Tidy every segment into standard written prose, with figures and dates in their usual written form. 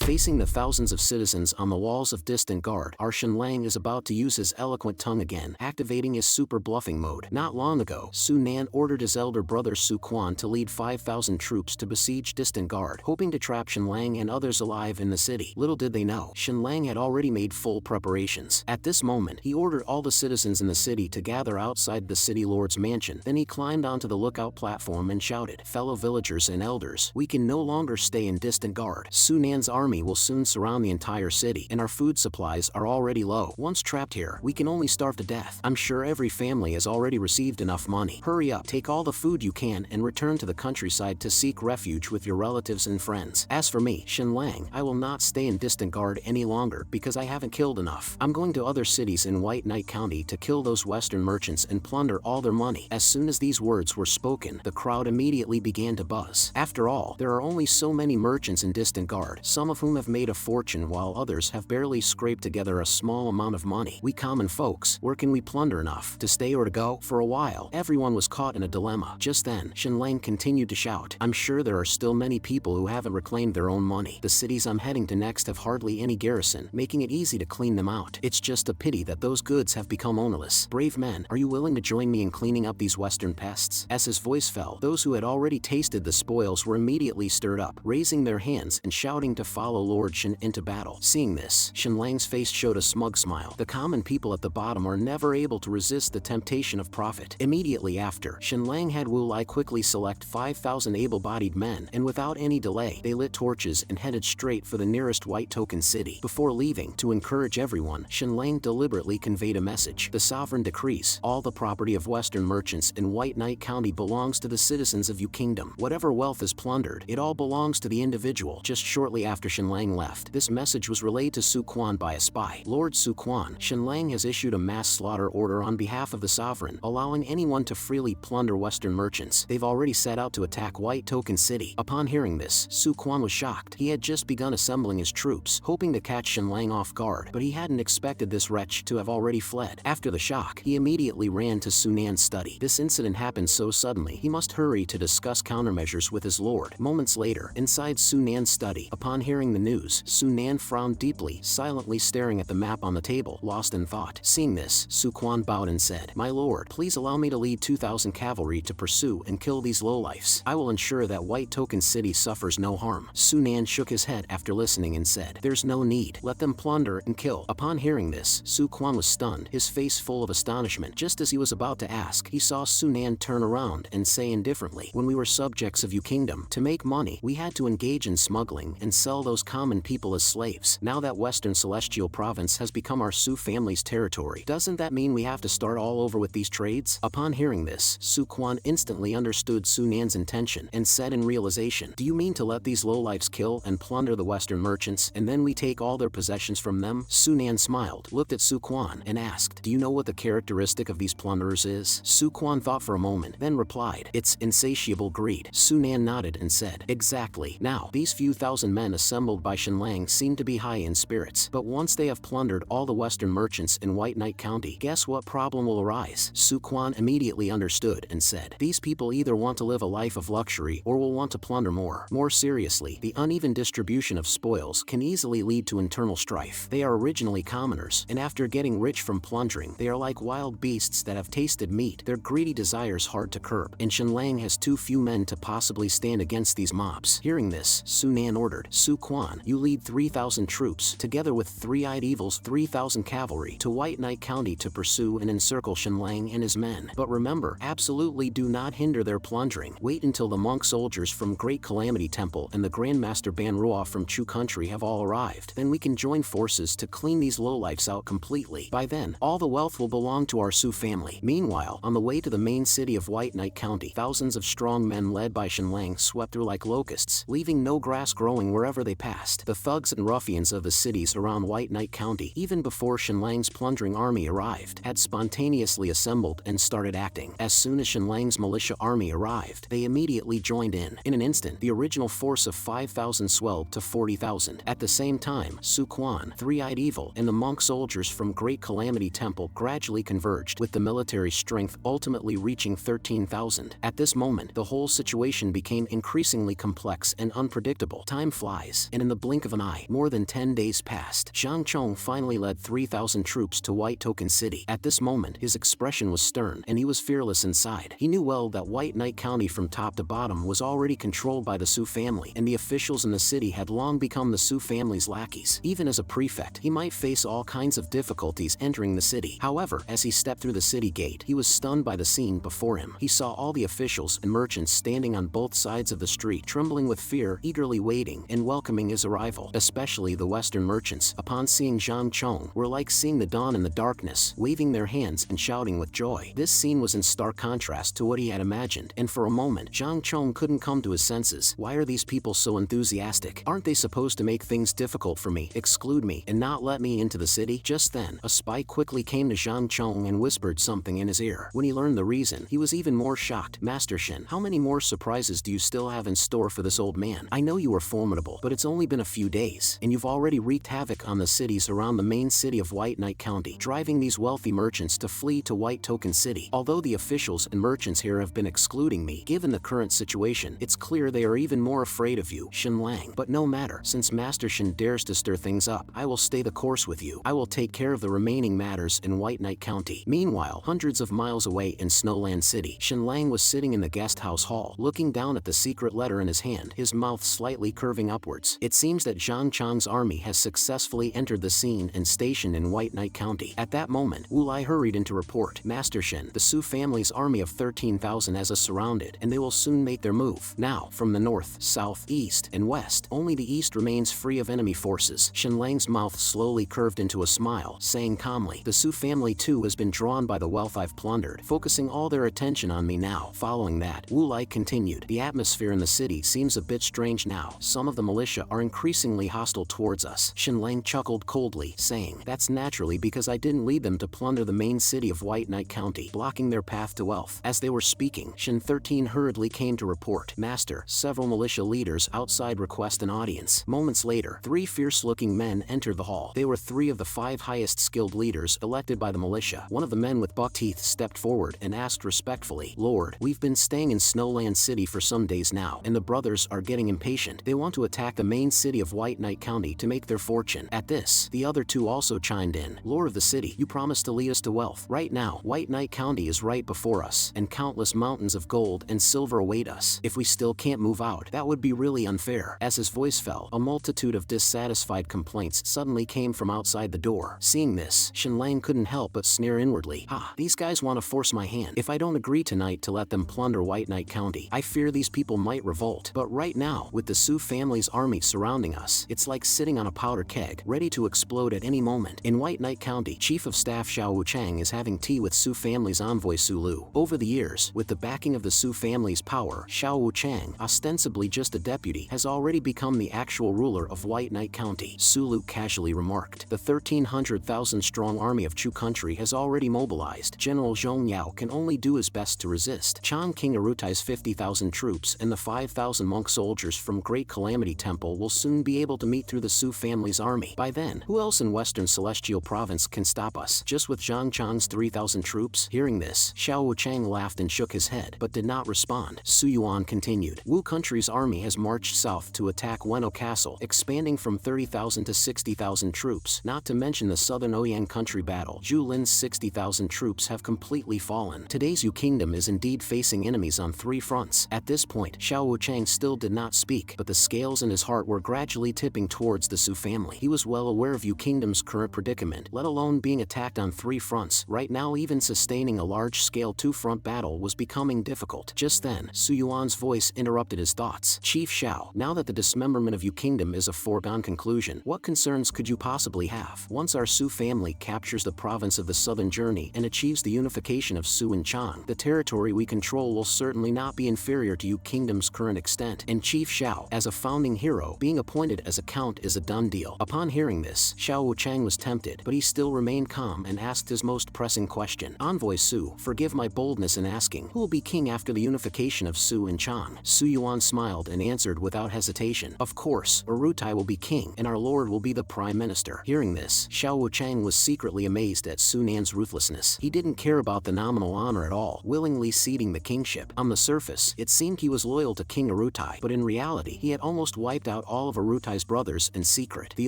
Facing the thousands of citizens on the walls of Distant Guard, our Shenlang is about to use his eloquent tongue again, activating his super bluffing mode. Not long ago, Su Nan ordered his elder brother Su Quan to lead 5,000 troops to besiege Distant Guard, hoping to trap Shenlang and others alive in the city. Little did they know, Shenlang had already made full preparations. At this moment, he ordered all the citizens in the city to gather outside the city lord's mansion. Then he climbed onto the lookout platform and shouted, "Fellow villagers and elders, we can no longer stay in Distant Guard. Su Nan's army will soon surround the entire city, and our food supplies are already low. Once trapped here, we can only starve to death. I'm sure every family has already received enough money. Hurry up, take all the food you can and return to the countryside to seek refuge with your relatives and friends. As for me, Shenlang, I will not stay in Distant Guard any longer because I haven't killed enough. I'm going to other cities in White Knight County to kill those Western merchants and plunder all their money." As soon as these words were spoken, the crowd immediately began to buzz. After all, there are only so many merchants in Distant Guard, some of whom have made a fortune while others have barely scraped together a small amount of money. We common folks, where can we plunder enough to stay or to go? For a while, everyone was caught in a dilemma. Just then, Shenlang continued to shout, "I'm sure there are still many people who haven't reclaimed their own money. The cities I'm heading to next have hardly any garrison, making it easy to clean them out. It's just a pity that those goods have become ownerless. Brave men, are you willing to join me in cleaning up these Western pests?" As his voice fell, those who had already tasted the spoils were immediately stirred up, raising their hands and shouting to follow Lord Shen into battle. Seeing this, Shenlang's face showed a smug smile. The common people at the bottom are never able to resist the temptation of profit. Immediately after, Shenlang had Wu Lai quickly select 5,000 able-bodied men, and without any delay, they lit torches and headed straight for the nearest White Token city. Before leaving, to encourage everyone, Shenlang deliberately conveyed a message. The sovereign decrees, all the property of Western merchants in White Knight County belongs to the citizens of Yu Kingdom. Whatever wealth is plundered, it all belongs to the individual. Just shortly after Shenlang left, this message was relayed to Su Quan by a spy. "Lord Su Quan, Shenlang has issued a mass slaughter order on behalf of the sovereign, allowing anyone to freely plunder Western merchants. They've already set out to attack White Token City." Upon hearing this, Su Quan was shocked. He had just begun assembling his troops, hoping to catch Shenlang off guard, but he hadn't expected this wretch to have already fled. After the shock, he immediately ran to Su Nan's study. This incident happened so suddenly, he must hurry to discuss countermeasures with his lord. Moments later, inside Su Nan's study, upon hearing the news, Su Nan frowned deeply, silently staring at the map on the table, lost in thought. Seeing this, Su Quan bowed and said, "My lord, please allow me to lead 2,000 cavalry to pursue and kill these lowlifes. I will ensure that White Token City suffers no harm." Su Nan shook his head after listening and said, "There's no need. Let them plunder and kill." Upon hearing this, Su Quan was stunned, his face full of astonishment. Just as he was about to ask, he saw Su Nan turn around and say indifferently, "When we were subjects of Yu Kingdom, to make money, we had to engage in smuggling and sell those common people as slaves. Now that Western Celestial Province has become our Su family's territory, doesn't that mean we have to start all over with these trades?" Upon hearing this, Su Quan instantly understood Su Nan's intention and said in realization, "Do you mean to let these lowlifes kill and plunder the Western merchants, and then we take all their possessions from them?" Su Nan smiled, looked at Su Quan, and asked, "Do you know what the characteristic of these plunderers is?" Su Quan thought for a moment, then replied, "It's insatiable greed." Su Nan nodded and said, "Exactly. Now, these few thousand men assembled by Shenlang seem to be high in spirits, but once they have plundered all the Western merchants in White Knight County, guess what problem will arise?" Su Quan immediately understood and said, "These people either want to live a life of luxury or will want to plunder more. More seriously, the uneven distribution of spoils can easily lead to internal strife. They are originally commoners, and after getting rich from plundering, they are like wild beasts that have tasted meat, their greedy desires hard to curb, and Shenlang has too few men to possibly stand against these mobs." Hearing this, Su Nan ordered, "Su Quan, you lead 3,000 troops, together with Three-Eyed Evil's 3,000 cavalry, to White Knight County to pursue and encircle Shenlang and his men. But remember, absolutely do not hinder their plundering. Wait until the monk soldiers from Great Calamity Temple and the Grandmaster Banrua from Chu Country have all arrived. Then we can join forces to clean these lowlifes out completely. By then, all the wealth will belong to our Su family." Meanwhile, on the way to the main city of White Knight County, thousands of strong men led by Shenlang swept through like locusts, leaving no grass growing wherever they passed. The thugs and ruffians of the cities around White Knight County, even before Shenlang's plundering army arrived, had spontaneously assembled and started acting. As soon as Shenlang's militia army arrived, they immediately joined in. In an instant, the original force of 5,000 swelled to 40,000. At the same time, Su Quan, Three-Eyed Evil, and the monk soldiers from Great Calamity Temple gradually converged, with the military strength ultimately reaching 13,000. At this moment, the whole situation became increasingly complex and unpredictable. Time flies, and and in the blink of an eye, more than 10 days passed. Zhang Chong finally led 3,000 troops to White Token City. At this moment, his expression was stern, and he was fearless inside. He knew well that White Knight County from top to bottom was already controlled by the Su family, and the officials in the city had long become the Su family's lackeys. Even as a prefect, he might face all kinds of difficulties entering the city. However, as he stepped through the city gate, he was stunned by the scene before him. He saw all the officials and merchants standing on both sides of the street, trembling with fear, eagerly waiting and welcoming his arrival. Especially the Western merchants, upon seeing Zhang Chong, were like seeing the dawn in the darkness, waving their hands and shouting with joy. This scene was in stark contrast to what he had imagined, and for a moment, Zhang Chong couldn't come to his senses. Why are these people so enthusiastic? Aren't they supposed to make things difficult for me, exclude me, and not let me into the city? Just then, a spy quickly came to Zhang Chong and whispered something in his ear. When he learned the reason, he was even more shocked. Master Shen, how many more surprises do you still have in store for this old man? I know you are formidable, but it's only been a few days, and you've already wreaked havoc on the cities around the main city of White Knight County, driving these wealthy merchants to flee to White Token City. Although the officials and merchants here have been excluding me, given the current situation, it's clear they are even more afraid of you, Shen Lang. But no matter, since Master Shen dares to stir things up, I will stay the course with you. I will take care of the remaining matters in White Knight County. Meanwhile, hundreds of miles away in Snowland City, Shen Lang was sitting in the guest house hall, looking down at the secret letter in his hand, his mouth slightly curving upwards. It seems that Zhang Chong's army has successfully entered the scene and stationed in White Knight County. At that moment, Wu Lai hurried in to report, Master Shen, the Su family's army of 13,000 has us surrounded, and they will soon make their move. Now, from the north, south, east, and west, only the east remains free of enemy forces. Shen Lang's mouth slowly curved into a smile, saying calmly, the Su family too has been drawn by the wealth I've plundered, focusing all their attention on me now. Following that, Wu Lai continued, the atmosphere in the city seems a bit strange now. Some of the militia are increasingly hostile towards us. Shen Lang chuckled coldly, saying, that's naturally because I didn't lead them to plunder the main city of White Knight County, blocking their path to wealth. As they were speaking, Shen 13 hurriedly came to report, Master, several militia leaders outside request an audience. Moments later, 3 fierce-looking men entered the hall. They were 3 of the 5 highest skilled leaders elected by the militia. One of the men with buck teeth stepped forward and asked respectfully, Lord, we've been staying in Snowland City for some days now, and the brothers are getting impatient. They want to attack the main city of White Knight County to make their fortune. At this, the other 2 also chimed in, Lord of the city, you promised to lead us to wealth. Right now, White Knight County is right before us, and countless mountains of gold and silver await us. If we still can't move out, that would be really unfair. As his voice fell, a multitude of dissatisfied complaints suddenly came from outside the door. Seeing this, Shen Lang couldn't help but sneer inwardly. These guys want to force my hand. If I don't agree tonight to let them plunder White Knight County, I fear these people might revolt. But right now, with the Su family's army surrounding us, it's like sitting on a powder keg, ready to explode at any moment. In White Knight County, Chief of Staff Xiao Wuchang is having tea with Su family's envoy Su Lu. Over the years, with the backing of the Su family's power, Xiao Wuchang, ostensibly just a deputy, has already become the actual ruler of White Knight County. Su Lu casually remarked, the 1,300,000-strong army of Chu country has already mobilized. General Zhong Yao can only do his best to resist. Chan King Arutai's 50,000 troops and the 5,000 monk soldiers from Great Calamity Temple will soon be able to meet through the Su family's army. By then, who else in Western Celestial Province can stop us? Just with Zhang Chang's 3,000 troops? Hearing this, Xiao Wuchang laughed and shook his head, but did not respond. Su Yuan continued, Wu country's army has marched south to attack Weno Castle, expanding from 30,000 to 60,000 troops, not to mention the southern Ouyang country battle. Zhu Lin's 60,000 troops have completely fallen. Today's Yu kingdom is indeed facing enemies on 3 fronts. At this point, Xiao Wuchang still did not speak, but the scales in his heart were gradually tipping towards the Su family. He was well aware of Yu kingdom's current predicament, let alone being attacked on 3 fronts. Right now, even sustaining a large-scale 2-front battle was becoming difficult. Just then, Su Yuan's voice interrupted his thoughts. Chief Xiao, now that the dismemberment of Yu kingdom is a foregone conclusion, what concerns could you possibly have? Once our Su family captures the province of the Southern Journey and achieves the unification of Su and Chang, the territory we control will certainly not be inferior to Yu kingdom's current extent. And Chief Xiao, as a founding hero, being appointed as a count is a done deal. Upon hearing this, Xiao Wuchang was tempted, but he still remained calm and asked his most pressing question. Envoy Su, forgive my boldness in asking, who will be king after the unification of Su and Chang? Su Yuan smiled and answered without hesitation, of course, Urutai will be king, and our lord will be the prime minister. Hearing this, Xiao Wuchang was secretly amazed at Su Nan's ruthlessness. He didn't care about the nominal honor at all, willingly ceding the kingship. On the surface, it seemed he was loyal to King Urutai, but in reality, he had almost wiped out out all of Arutai's brothers in secret. The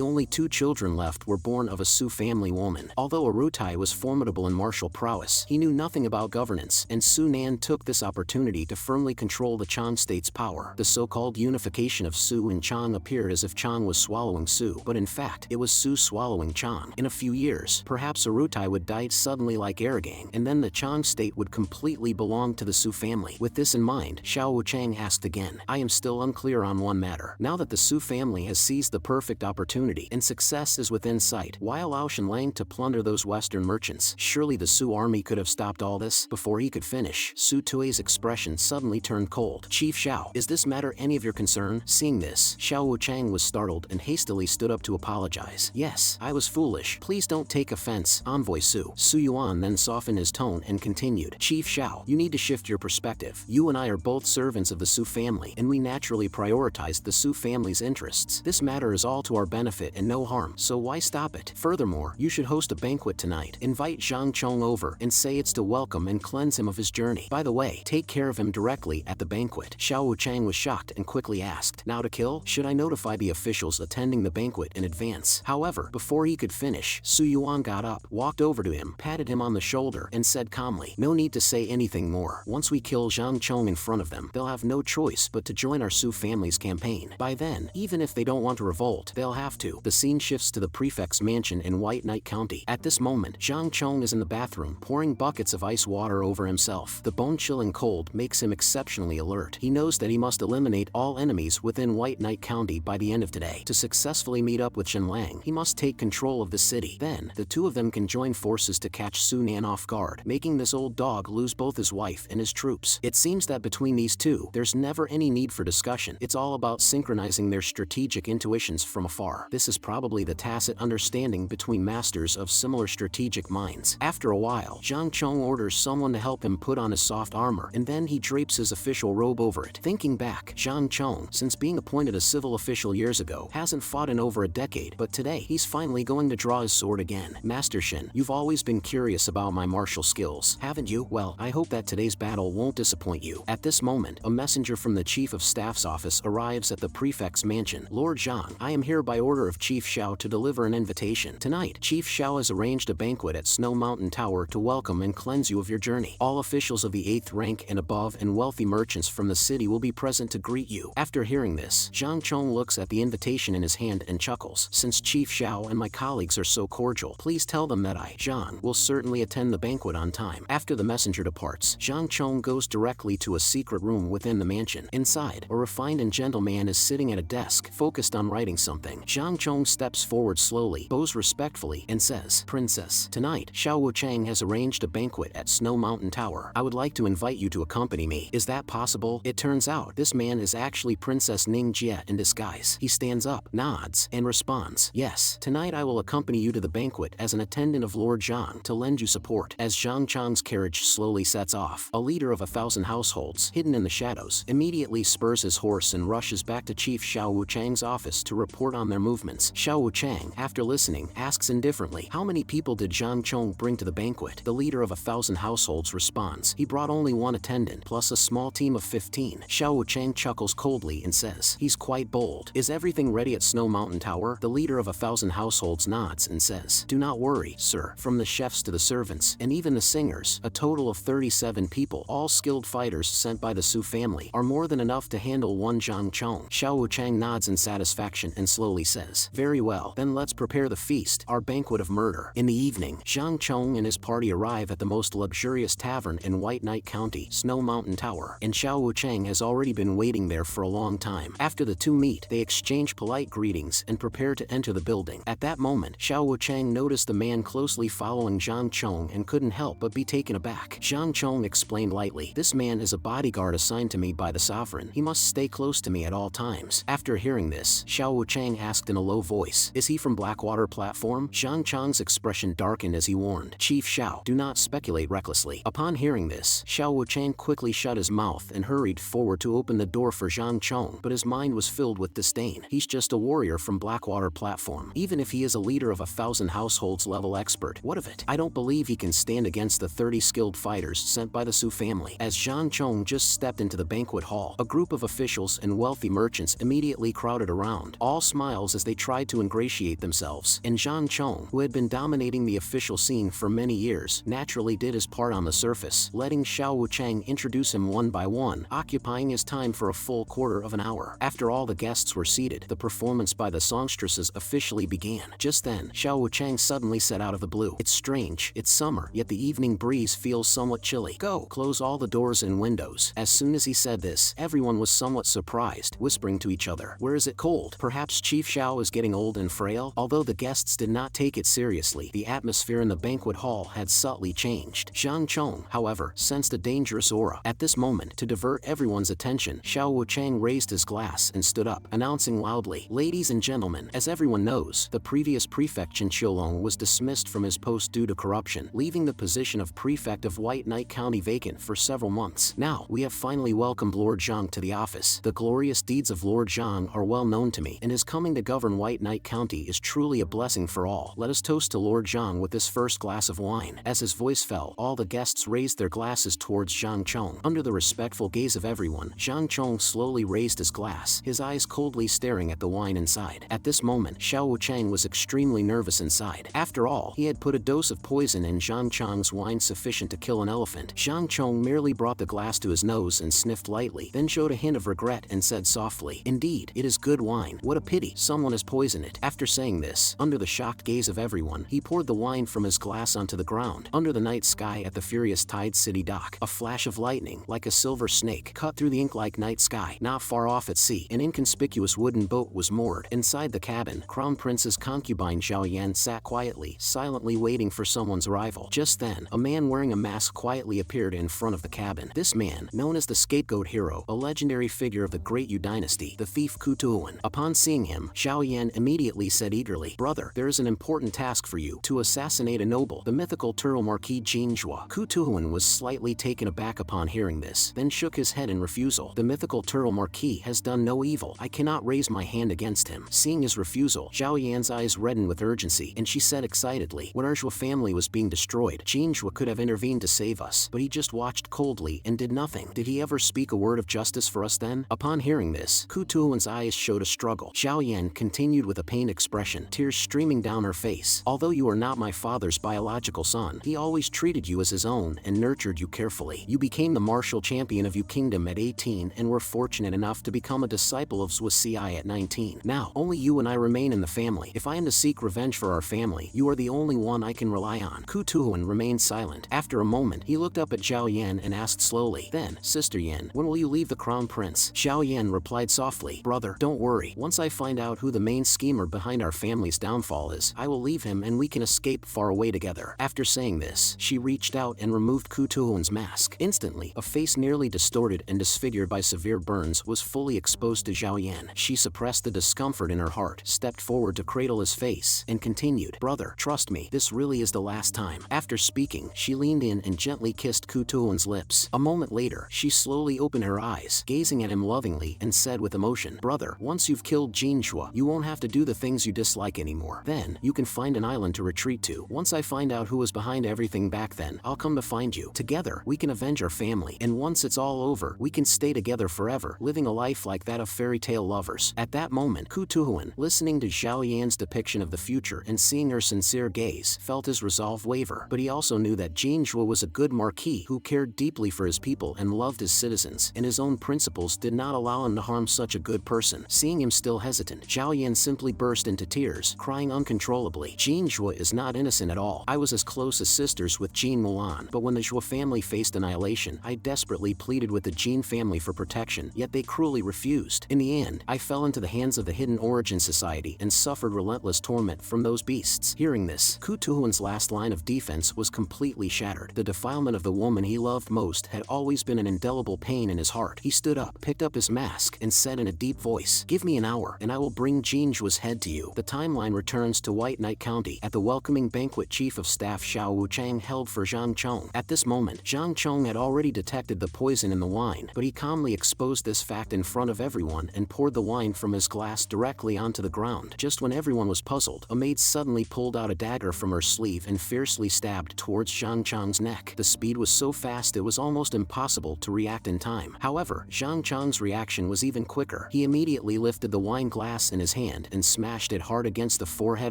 only 2 children left were born of a Su family woman. Although Arutai was formidable in martial prowess, he knew nothing about governance, and Su Nan took this opportunity to firmly control the Chang state's power. The so-called unification of Su and Chang appeared as if Chang was swallowing Su, but in fact, it was Su swallowing Chang. In a few years, perhaps Arutai would die suddenly like Aragang, and then the Chang state would completely belong to the Su family. With this in mind, Xiao Wuchang asked again, I am still unclear on one matter. Now that the Su family has seized the perfect opportunity and success is within sight, why allow Shenlang to plunder those Western merchants? Surely the Su army could have stopped all this. Before he could finish, Su Tui's expression suddenly turned cold. Chief Xiao, is this matter any of your concern? Seeing this, Xiao Wuchang was startled and hastily stood up to apologize. Yes, I was foolish. Please don't take offense, Envoy Su. Su Yuan then softened his tone and continued, Chief Xiao, you need to shift your perspective. You and I are both servants of the Su family, and we naturally prioritized the Su family's interests. This matter is all to our benefit and no harm, so why stop it? Furthermore, you should host a banquet tonight. Invite Zhang Chong over and say it's to welcome and cleanse him of his journey. By the way, take care of him directly at the banquet. Xiao Wuchang was shocked and quickly asked, now to kill? Should I notify the officials attending the banquet in advance? However, before he could finish, Su Yuan got up, walked over to him, patted him on the shoulder, and said calmly, no need to say anything more. Once we kill Zhang Chong in front of them, they'll have no choice but to join our Su family's campaign. By then, even if they don't want to revolt, they'll have to. The scene shifts to the prefect's mansion in White Knight County. At this moment, Zhang Chong is in the bathroom, pouring buckets of ice water over himself. The bone-chilling cold makes him exceptionally alert. He knows that he must eliminate all enemies within White Knight County by the end of today. To successfully meet up with Shenlang, he must take control of the city. Then, the 2 of them can join forces to catch Su Nan off guard, making this old dog lose both his wife and his troops. It seems that between these 2, there's never any need for discussion. It's all about synchronizing their strategic intuitions from afar. This is probably the tacit understanding between masters of similar strategic minds. After a while, Zhang Chong orders someone to help him put on his soft armor, and then he drapes his official robe over it. Thinking back, Zhang Chong, since being appointed a civil official years ago, hasn't fought in over a decade, but today, he's finally going to draw his sword again. Master Shen, you've always been curious about my martial skills, haven't you? Well, I hope that today's battle won't disappoint you. At this moment, a messenger from the Chief of Staff's office arrives at the prefect's mansion. Lord Zhang, I am here by order of Chief Xiao to deliver an invitation. Tonight, Chief Xiao has arranged a banquet at Snow Mountain Tower to welcome and cleanse you of your journey. All officials of the 8th rank and above and wealthy merchants from the city will be present to greet you. After hearing this, Zhang Chong looks at the invitation in his hand and chuckles. Since Chief Xiao and my colleagues are so cordial, please tell them that I, Zhang, will certainly attend the banquet on time. After the messenger departs, Zhang Chong goes directly to a secret room within the mansion. Inside, a refined and gentle man is sitting at a desk, focused on writing something. Zhang Chong steps forward slowly, bows respectfully, and says, Princess, tonight, Xiao Wuchang has arranged a banquet at Snow Mountain Tower. I would like to invite you to accompany me. Is that possible? It turns out, this man is actually Princess Ning Jie in disguise. He stands up, nods, and responds, yes, tonight I will accompany you to the banquet as an attendant of Lord Zhang to lend you support. As Zhang Chong's carriage slowly sets off, a leader of 1,000 households, hidden in the shadows, immediately spurs his horse and rushes back to Chief Xiao Wuchang's office to report on their movements. Xiao Wuchang, after listening, asks indifferently, how many people did Zhang Chong bring to the banquet? The leader of 1,000 households responds, he brought only 1 attendant, plus a small team of 15. Xiao Wuchang chuckles coldly and says, he's quite bold. Is everything ready at Snow Mountain Tower? The leader of 1,000 households nods and says, do not worry, sir. From the chefs to the servants, and even the singers, a total of 37 people, all skilled fighters sent by the Su family, are more than enough to handle one Zhang Chong. Xiao Wuchang nods in satisfaction and slowly says, very well, then let's prepare the feast, our banquet of murder. In the evening, Zhang Chong and his party arrive at the most luxurious tavern in White Knight County, Snow Mountain Tower, and Xiao Wuchang has already been waiting there for a long time. After the 2 meet, they exchange polite greetings and prepare to enter the building. At that moment, Xiao Wuchang noticed the man closely following Zhang Chong and couldn't help but be taken aback. Zhang Chong explained lightly, this man is a bodyguard assigned to me by the sovereign. He must stay close to me at all times. After hearing this, Xiao Wuchang asked in a low voice, is he from Blackwater Platform? Zhang Chong's expression darkened as he warned, Chief Xiao, do not speculate recklessly. Upon hearing this, Xiao Wuchang quickly shut his mouth and hurried forward to open the door for Zhang Chong, but his mind was filled with disdain. He's just a warrior from Blackwater Platform. Even if he is a leader of 1,000 households level expert, what of it? I don't believe he can stand against the 30 skilled fighters sent by the Su family. As Zhang Chong just stepped into the banquet hall, a group of officials and wealthy merchants immediately immediately crowded around, all smiles as they tried to ingratiate themselves, and Zhang Chong, who had been dominating the official scene for many years, naturally did his part on the surface, letting Xiao Wuchang introduce him one by one, occupying his time for a full quarter of an hour. After all the guests were seated, the performance by the songstresses officially began. Just then, Xiao Wuchang suddenly said out of the blue, "It's strange, it's summer, yet the evening breeze feels somewhat chilly. Go, close all the doors and windows." As soon as he said this, everyone was somewhat surprised, whispering to each other, "Where is it cold? Perhaps Chief Xiao is getting old and frail?" Although the guests did not take it seriously, the atmosphere in the banquet hall had subtly changed. Zhang Chong, however, sensed a dangerous aura. At this moment, to divert everyone's attention, Xiao Wuchang raised his glass and stood up, announcing loudly, "Ladies and gentlemen, as everyone knows, the previous prefect Chen Qiulong was dismissed from his post due to corruption, leaving the position of prefect of White Knight County vacant for several months. Now, we have finally welcomed Lord Zhang to the office. The glorious deeds of Lord Zhang are well known to me, and his coming to govern White Knight County is truly a blessing for all. Let us toast to Lord Zhang with this first glass of wine." As his voice fell, all the guests raised their glasses towards Zhang Chong. Under the respectful gaze of everyone, Zhang Chong slowly raised his glass, his eyes coldly staring at the wine inside. At this moment, Xiao Wuchang was extremely nervous inside. After all, he had put a dose of poison in Zhang Chong's wine sufficient to kill an elephant. Zhang Chong merely brought the glass to his nose and sniffed lightly, then showed a hint of regret and said softly, "Indeed, it is good wine. What a pity, someone has poisoned it." After saying this, under the shocked gaze of everyone, he poured the wine from his glass onto the ground. Under the night sky at the furious Tide City dock, a flash of lightning, like a silver snake, cut through the ink-like night sky. Not far off at sea, an inconspicuous wooden boat was moored. Inside the cabin, Crown Prince's concubine Zhao Yan sat quietly, silently waiting for someone's arrival. Just then, a man wearing a mask quietly appeared in front of the cabin. This man, known as the Scapegoat Hero, a legendary figure of the Great Yu dynasty, the thief Ku Tuowen. Upon seeing him, Zhao Yan immediately said eagerly, "Brother, there is an important task for you, to assassinate a noble, the mythical turtle Marquis Jin Zhua." Ku Tuowen was slightly taken aback upon hearing this, then shook his head in refusal. "The mythical turtle Marquis has done no evil. I cannot raise my hand against him." Seeing his refusal, Zhao Yan's eyes reddened with urgency, and she said excitedly, "When our Zhua family was being destroyed, Jin Zhua could have intervened to save us, but he just watched coldly and did nothing. Did he ever speak a word of justice for us then?" Upon hearing this, Ku Tuowen's eyes showed a struggle. Zhao Yan continued with a pained expression, tears streaming down her face. "Although you are not my father's biological son, he always treated you as his own and nurtured you carefully. You became the martial champion of Yu Kingdom at 18 and were fortunate enough to become a disciple of Zhua Ci at 19. Now, only you and I remain in the family. If I am to seek revenge for our family, you are the only one I can rely on." Ku Tuowen remained silent. After a moment, he looked up at Zhao Yan and asked slowly, "Then, Sister Yan, when will you leave the Crown Prince?" Zhao Yan replied softly, "Brother, don't worry. Once I find out who the main schemer behind our family's downfall is, I will leave him and we can escape far away together." After saying this, she reached out and removed Ku Tuowen's mask. Instantly, a face nearly distorted and disfigured by severe burns was fully exposed to Zhao Yan. She suppressed the discomfort in her heart, stepped forward to cradle his face, and continued, "Brother, trust me, this really is the last time." After speaking, she leaned in and gently kissed Ku Tuowen's lips. A moment later, she slowly opened her eyes, gazing at him lovingly, and said with emotion, "Brother, once you've killed Jin Zhua, you won't have to do the things you dislike anymore. Then, you can find an island to retreat to. Once I find out who was behind everything back then, I'll come to find you. Together, we can avenge our family, and once it's all over, we can stay together forever, living a life like that of fairy tale lovers." At that moment, Ku Tuowen, listening to Zhao Yan's depiction of the future and seeing her sincere gaze, felt his resolve waver. But he also knew that Jin Zhua was a good marquis who cared deeply for his people and loved his citizens, and his own principles did not allow him to harm such a good person. Seeing him still hesitant, Zhao Yan simply burst into tears, crying uncontrollably, "Jin Zhua is not innocent at all. I was as close as sisters with Jin Mulan, but when the Zhua family faced annihilation, I desperately pleaded with the Jin family for protection, yet they cruelly refused. In the end, I fell into the hands of the Hidden Origin Society and suffered relentless torment from those beasts." Hearing this, Ku Tuowen's last line of defense was completely shattered. The defilement of the woman he loved most had always been an indelible pain in his heart. He stood up, picked up his mask, and said in a deep voice, "Give me an hour, and I will bring Jin Zhua's head to you." The timeline returns to White Knight County at the welcoming banquet Chief of Staff Xiao Wuchang held for Zhang Chong. At this moment, Zhang Chong had already detected the poison in the wine, but he calmly exposed this fact in front of everyone and poured the wine from his glass directly onto the ground. Just when everyone was puzzled, a maid suddenly pulled out a dagger from her sleeve and fiercely stabbed towards Zhang Chong's neck. The speed was so fast it was almost impossible to react in time. However, Zhang Chong's reaction was even quicker. He immediately lifted the wine glass in his hand and smashed it hard against the forehead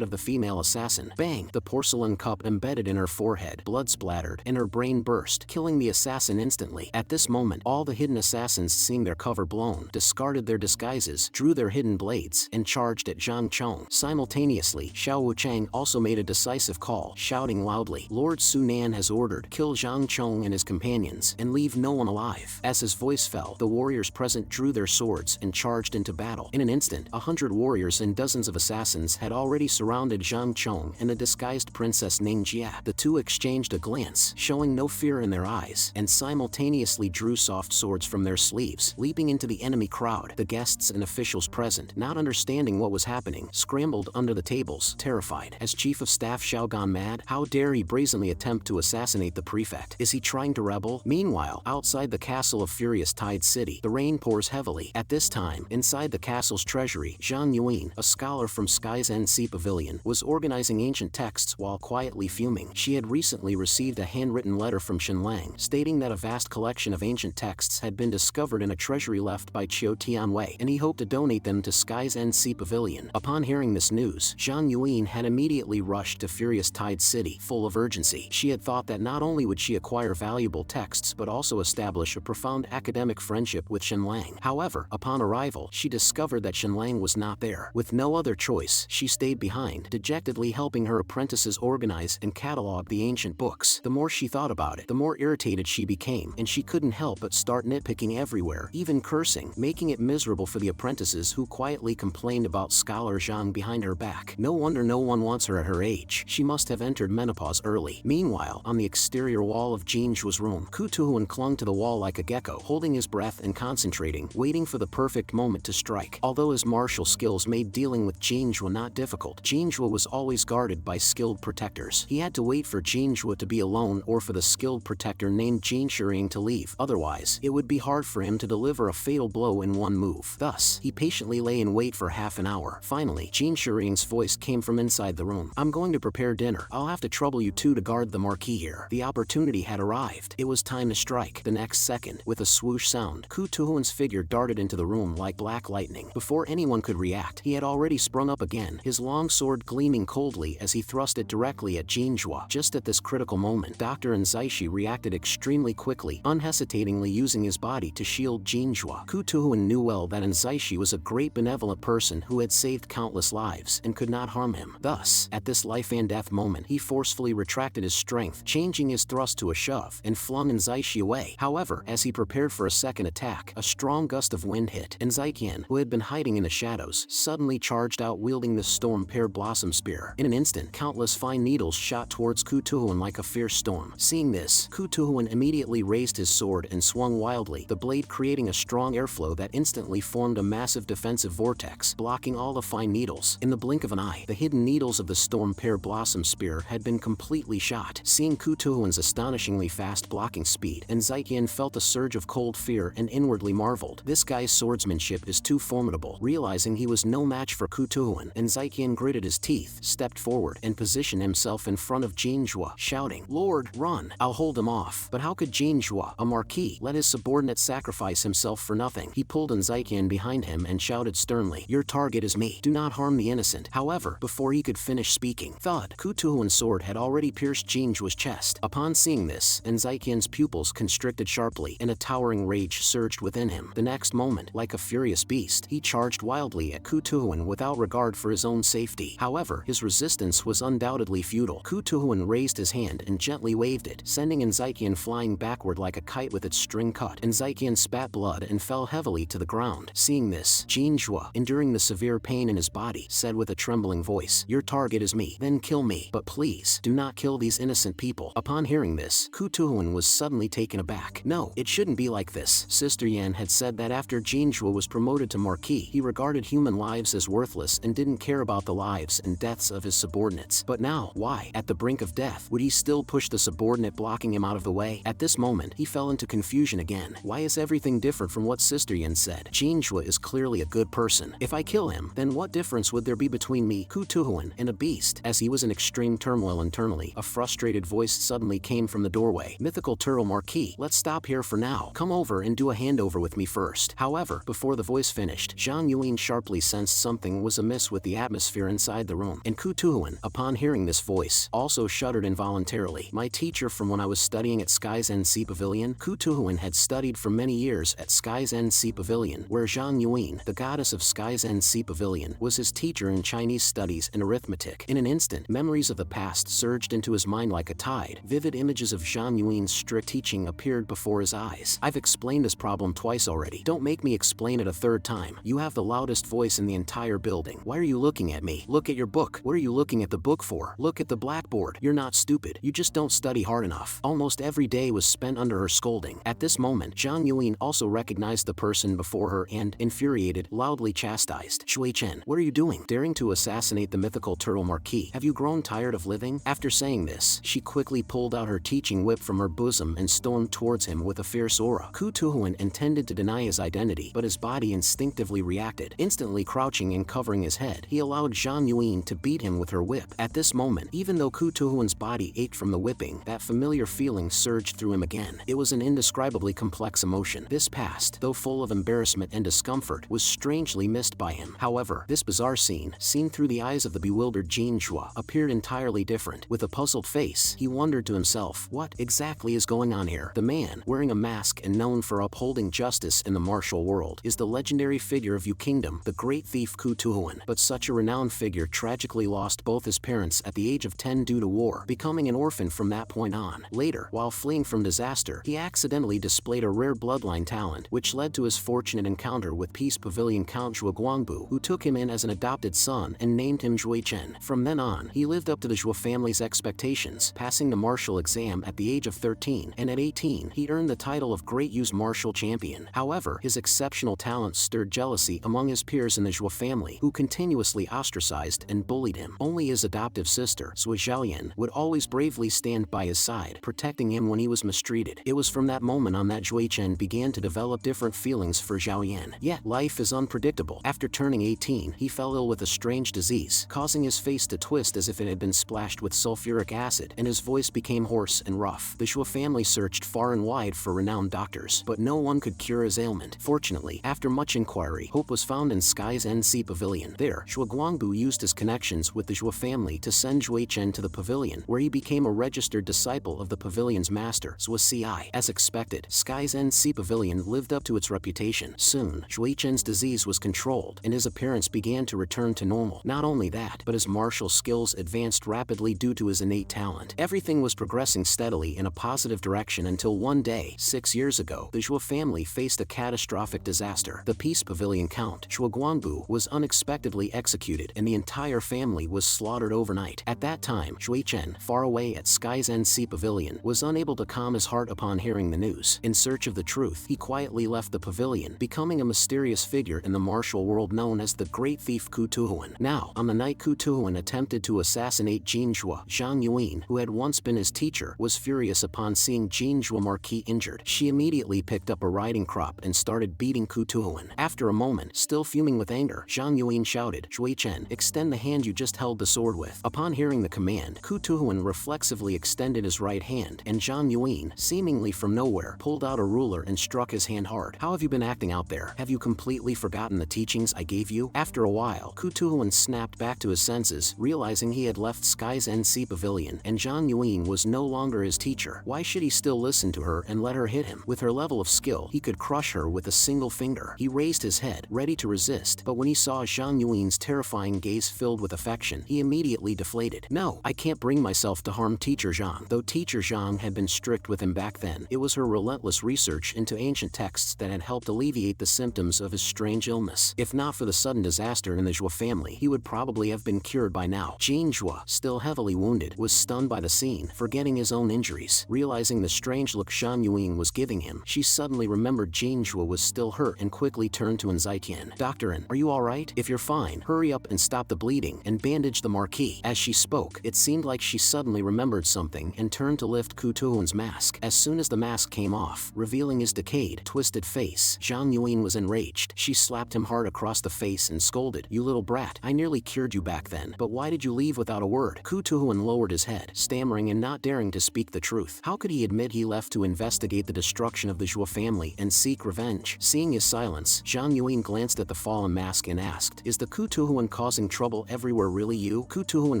of the female assassin. Bang! The porcelain cup embedded in her forehead, blood splattered, and her brain burst, killing the assassin instantly. At this moment, all the hidden assassins, seeing their cover blown, discarded their disguises, drew their hidden blades, and charged at Zhang Chong. Simultaneously, Xiao Wuchang also made a decisive call, shouting loudly, "Lord Su Nan has ordered, kill Zhang Chong and his companions, and leave no one alive." As his voice fell, the warriors present drew their swords and charged into battle. In an instant, 100 warriors and dozens of assassins had already surrounded Zhang Chong and a disguised princess named Jia. The two exchanged a glance, showing no fear in their eyes, and simultaneously drew soft swords from their sleeves, leaping into the enemy crowd. The guests and officials present, not understanding what was happening, scrambled under the tables, terrified. As Chief of Staff Xiao gone mad? How dare he brazenly attempt to assassinate the prefect? Is he trying to rebel? Meanwhile, outside the castle of Furious Tide City, the rain pours heavily. At this time, inside the castle's treasury, Zhang Yuan, a scholar from Sky's NC Pavilion, was organizing ancient texts while quietly fuming. She had recently received a handwritten letter from Shenlang, stating that a vast collection of ancient texts had been discovered in a treasury left by Qiu Tianwei, and he hoped to donate them to Sky's NC Pavilion. Upon hearing this news, Zhang Yuan had immediately rushed to Furious Tide City, full of urgency. She had thought that not only would she acquire valuable texts but also establish a profound academic friendship with Shenlang. However, upon arrival, she discovered that Shenlang was not there. With no other choice, she stayed behind, dejectedly helping her apprentices organize and catalog the ancient books. The more she thought about it, the more irritated she became, and she couldn't help but start nitpicking everywhere, even cursing, making it miserable for the apprentices who quietly complained about Scholar Zhang behind her back. No wonder no one wants her at her age. She must have entered menopause early. Meanwhile, on the exterior wall of Jinzhua's room, Ku Tuhuan clung to the wall like a gecko, holding his breath and concentrating, waiting for the perfect moment to strike. Although his martial skills made dealing with Jinzhua not difficult, Jinzhua was always guarded by skilled protectors. He had to wait for Jinzhua to be alone or for the skilled protector named Jin Shiring to leave. Otherwise, it would be hard for him to deliver a fatal blow in one move. Thus, he patiently lay in wait for half an hour. Finally, Jin Shiring's voice came from inside the room. "I'm going to prepare dinner. I'll have to trouble you two to guard the marquee here." The opportunity had arrived. It was time to strike. The next second, with a swoosh sound, Ku Tuhuan's figure darted into the room like black lightning. Before anyone could react, he had already sprung up again, his long sword gleaming coldly as he thrust it directly at Jinzhua. Just at this critical moment, Dr. Nzaishi reacted extremely quickly, unhesitatingly using his body to shield Jinzhua. Ku Tuhuan knew well that Nzaishi was a great benevolent person who had saved countless lives and could not harm him. Thus, at this life and death moment, he forcefully retracted his strength, changing his thrust to a shove, and flung Nzaishi away. However, as he prepared for a second attack, a strong gust of wind hit. Nzaikian, who had been hiding in the shadows, suddenly charged out wielding the storm pear blossom spear. In an instant, countless fine needles shot towards Ku Tuhuan like a fierce storm. Seeing this, Ku Tuhuan immediately raised his sword and swung wildly, the blade creating a strong airflow that instantly formed a massive defensive vortex, blocking all the fine needles. In the blink of an eye, the hidden needles of the storm pear blossom spear had been completely shot. Seeing Ku Tuhuan's astonishingly fast blocking speed, Nzaikian felt a surge of cold fear and inwardly marveled. This guy's swordsmanship is too formidable. Realizing he was no match for Ku Tuhuan, Nzaikian gritted his teeth, stepped forward, and positioned himself in front of Jinzhua, shouting, "Lord, run! I'll hold him off." But how could Jinzhua, a marquis, let his subordinate sacrifice himself for nothing? He pulled Nzaikian behind him and shouted sternly, "Your target is me. Do not harm the innocent." However, before he could finish speaking, thud, Ku Tuhuan's sword had already pierced Jinzhua's chest. Upon seeing this, Nzaikian's pupils constricted sharply, and a towering rage surged within him. The next moment, like a furious beast, he charged wildly at Ku Tuhuan without regard for his own safety. However, his resistance was undoubtedly futile. Ku Tuhuan raised his hand and gently waved it, sending Nzaikian flying backward like a kite with its string cut. Nzaikian spat blood and fell heavily to the ground. Seeing this, Jinzhua, enduring the severe pain in his body, said with a trembling voice, "Your target is me. Then kill me. But please, do not kill these innocent people." Upon hearing this, Ku Tuhuan was suddenly taken aback. No, it shouldn't be like this. Sister Yan had said that after Jinzhua was promoted to marquis, he regarded human lives as worthless and didn't care about the lives and deaths of his subordinates. But now, why, at the brink of death, would he still push the subordinate blocking him out of the way? At this moment, he fell into confusion again. Why is everything different from what Sister Yan said? Jinzhua is clearly a good person. If I kill him, then what difference would there be between me, Ku Tuhuan, and a beast? As he was in extreme turmoil internally, a frustrated voice suddenly came from the doorway. "Mythical Turtle Marquis, let's stop here for now. Come over and do a handover with me first." However, before Before the voice finished, Zhang Yuan sharply sensed something was amiss with the atmosphere inside the room. And Ku Tuhuan, upon hearing this voice, also shuddered involuntarily. My teacher from when I was studying at Sky's End Sea Pavilion? Ku Tuhuan had studied for many years at Sky's End Sea Pavilion, where Zhang Yuan, the goddess of Sky's End Sea Pavilion, was his teacher in Chinese studies and arithmetic. In an instant, memories of the past surged into his mind like a tide. Vivid images of Zhang Yuan's strict teaching appeared before his eyes. I've explained this problem twice already. Don't make me explain it a third time. You have the loudest voice in the entire building. Why are you looking at me? Look at your book. What are you looking at the book for? Look at the blackboard. You're not stupid. You just don't study hard enough. Almost every day was spent under her scolding. At this moment, Zhang Yuan also recognized the person before her and, infuriated, loudly chastised. Shui Chen, what are you doing? Daring to assassinate the mythical turtle marquis? Have you grown tired of living? After saying this, she quickly pulled out her teaching whip from her bosom and stormed towards him with a fierce aura. Ku Tuhuan intended to deny his identity, but his body instinctively reacted. Instantly crouching and covering his head, he allowed Zhang Yuan to beat him with her whip. At this moment, even though Ku Tuhuan's body ached from the whipping, that familiar feeling surged through him again. It was an indescribably complex emotion. This past, though full of embarrassment and discomfort, was strangely missed by him. However, this bizarre scene, seen through the eyes of the bewildered Jin Zhua, appeared entirely different. With a puzzled face, he wondered to himself, what exactly is going on here? The man, wearing a mask and known for upholding justice in the martial world, is the legendary figure of Yu Kingdom, the great thief Ku Tuhuan. But such a renowned figure tragically lost both his parents at the age of 10 due to war, becoming an orphan from that point on. Later, while fleeing from disaster, he accidentally displayed a rare bloodline talent, which led to his fortunate encounter with Peace Pavilion Count Zhuo Guangbu, who took him in as an adopted son and named him Shui Chen. From then on, he lived up to the Zhuo family's expectations, passing the martial exam at the age of 13, and at 18, he earned the title of Great Yu's martial champion. However, his exceptional talents stirred jealousy among his peers in the Zhuo family, who continuously ostracized and bullied him. Only his adoptive sister, Sui Zhaoyan, would always bravely stand by his side, protecting him when he was mistreated. It was from that moment on that Shui Chen began to develop different feelings for Zhaoyan. Yet, life is unpredictable. After turning 18, he fell ill with a strange disease, causing his face to twist as if it had been splashed with sulfuric acid, and his voice became hoarse and rough. The Zhuo family searched far and wide for renowned doctors, but no one could cure his ailment. Fortunately, after much inquiry, hope was found in Sky's End Sea Pavilion. There, Zhuo Guangbu used his connections with the Zhuo family to send Shui Chen to the pavilion, where he became a registered disciple of the pavilion's master, Zhuo Ci. As expected, Sky's End Sea Pavilion lived up to its reputation. Soon, Shui Chen's disease was controlled, and his appearance began to return to normal. Not only that, but his martial skills advanced rapidly due to his innate talent. Everything was progressing steadily in a positive direction until one day, 6 years ago, the Zhuo family faced a catastrophic disaster. The Peace Pavilion Count, Zhuo Guangbu, was unexpectedly executed, and the entire family was slaughtered overnight. At that time, Shui Chen, far away at Sky's End Sea Pavilion, was unable to calm his heart upon hearing the news. In search of the truth, he quietly left the pavilion, becoming a mysterious figure in the martial world known as the Great Thief Ku Tuhuan. Now, on the night Ku Tuhuan attempted to assassinate Jin Zhua, Zhang Yuan, who had once been his teacher, was furious upon seeing Jin Zhua Marquis injured. She immediately picked up a riding crop and started beating Ku Tuhuan. After a moment, still fuming with anger, Zhang Yuan shouted, "Shui Chen, extend the hand you just held the sword with." Upon hearing the command, Ku Tuhuan reflexively extended his right hand, and Zhang Yuan, seemingly from nowhere, pulled out a ruler and struck his hand hard. "How have you been acting out there? Have you completely forgotten the teachings I gave you?" After a while, Ku Tuhuan snapped back to his senses, realizing he had left Sky's End Sea Pavilion, and Zhang Yuan was no longer his teacher. Why should he still listen to her and let her hit him? With her level of skill, he could crush her with a single finger. He raised his head, ready to resist, but when he saw Zhang Yuan's terrifying gaze filled with affection, he immediately deflated. "No, I can't bring myself to harm Teacher Zhang." Though Teacher Zhang had been strict with him back then, it was her relentless research into ancient texts that had helped alleviate the symptoms of his strange illness. If not for the sudden disaster in the Zhuo family, he would probably have been cured by now. Jin Zhua, still heavily wounded, was stunned by the scene, forgetting his own injuries. Realizing the strange look Zhang Yuan was giving him, she suddenly remembered Jin Zhua was still hurt and quickly turned to Zetian. "Doctor, are you alright? If you're fine, hurry up and stop the bleeding and bandage the marquis." As she spoke, it seemed like she suddenly remembered something and turned to lift Ku Tuhuan's mask. As soon as the mask came off, revealing his decayed, twisted face, Zhang Yuan was enraged. She slapped him hard across the face and scolded, "You little brat, I nearly cured you back then, but why did you leave without a word?" Ku Tuhuan lowered his head, stammering and not daring to speak the truth. How could he admit he left to investigate the destruction of the Zhuo family and seek revenge? Seeing his side silence, Zhang Yuan glanced at the fallen mask and asked, "Is the Kutuhuan causing trouble everywhere really you?" Kutuhuan